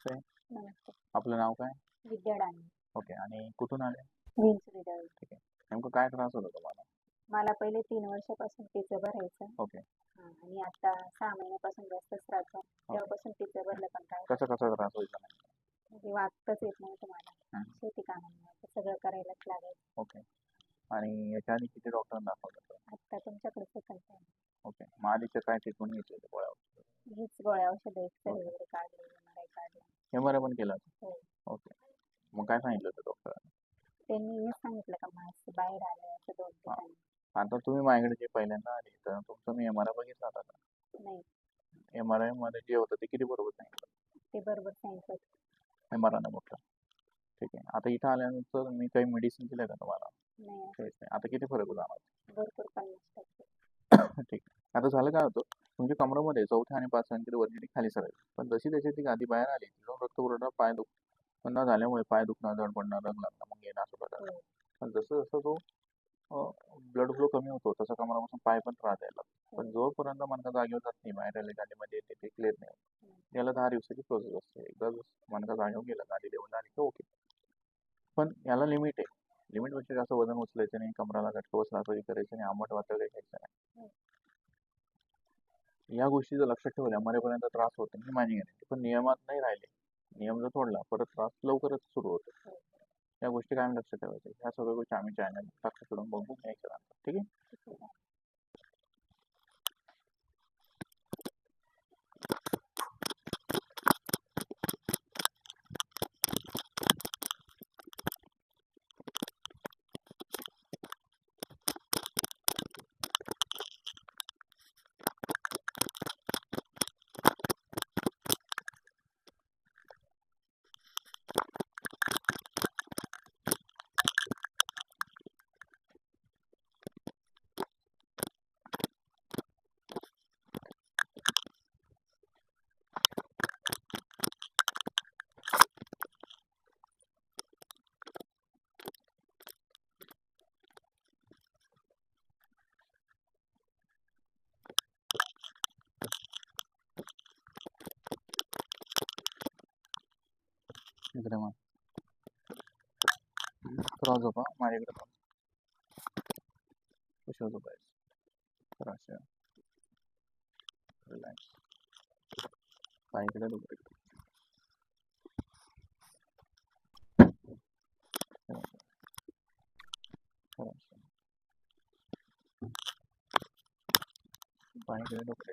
नमस्ते. नमस्ते. आपलं नाव काय? विद्या डांगे. ओके. आणि कुठून आले? विंचूरीजवळ. ठीक आहे. नेमकं काय त्रास होतो तुम्हाला? मला पहिले 3 वर्षापासून पिझ्झा भरायचं. ओके. आणि आता 6 महिन्यापासून जास्तच त्रास झाला. तेव्हापासून पिझ्झा भरलं पण काय कसा त्रास व्हायचा नाही? म्हणजे वागताच येत नव्हतं मला. हं. शेती कामामुळे सगळं करायलाच लागायचं. ओके. आणि याच्या आधी किती डॉक्टरांना दाखवलं होतं? आता तुमच्याकडे सेकंड टाइम. ओके. मग आधीच्या काय ट्रीटमेंट घेतली गोळ्या औषधं? हीच गोळ्या औषधं एक्सरे वगैरे काढले, MRI काढला. MRI पण केला होता? हो. ओके. मग काय सांगितलं होतं डॉक्टरांनी? त्यांनी हेच सांगितलं का मास बाहेर आलं असं 2 ठिकाणी. आता तुम्ही माझ्याकडे जे पहिल्यांदा आले तर तुमचं मी MRI बघितला होता का? नाही, MRI मध्ये जे होतं ते किती बरोबर सांगितलं? ते बरोबर सांगितलं. MRI ने म्हटलं. ठीक आहे. आता इथं आल्यानंतर मी काही मेडिसिन दिलं का तुम्हाला? नाही, काहीच नाही. आता किती फरक जाणवतो? भरपूर 50%. ठीक आहे. आता झालं काय होतं, तुमच्या कमरेमध्ये चौथ्या आणि 5 अंकी वरची खाली सरायची. पण जशी त्याची ती गादी बाहेर आली, तिथून रक्तपुरवठा पाय दुखणं झाल्यामुळे पाय दुखणं, जड पडणं, रंग लागणं, मग येणं असं प्रकार. हो. पण जसं जसं तो ब्लड फ्लो कमी होतो तसा कमरापासून पाय पण त्रास द्यायला लागतो. पण जोपर्यंत मणका जागेवर जात नाही, बाहेर आले गादीमध्ये येते ते क्लिअर नाही होत. याला 10 दिवसाची प्रोसेस असते. एकदा मणका जागेवर गेला, गादी लेवल आली तर ओके. पण याला लिमिट आहे. लिमिटपेक्षा जास्त वजन उचलायचं नाही, कमराला घटका बसला असं करायचं नाही, आंबट वाटलं काही खायचं नाही. या गोष्टी जर लक्षात ठेवल्या मरेपर्यंत त्रास होत नाही, ही माझी गॅरंटी. पण नियमात नाही राहिले, नियम जर तोडला परत त्रास लवकरच सुरू होतो. या गोष्टी कायम लक्षात ठेवायच्या. ह्या सगळ्या गोष्टी आम्ही चॅनल लक्ष ठेवून बघून घ्यायच्या. ठीक आहे. इकडे मग त्रास झोपा माझ्याकडे कशा झोपायचं त्रास रिलॅक्स पायकडे डोकं पायकडे डोकं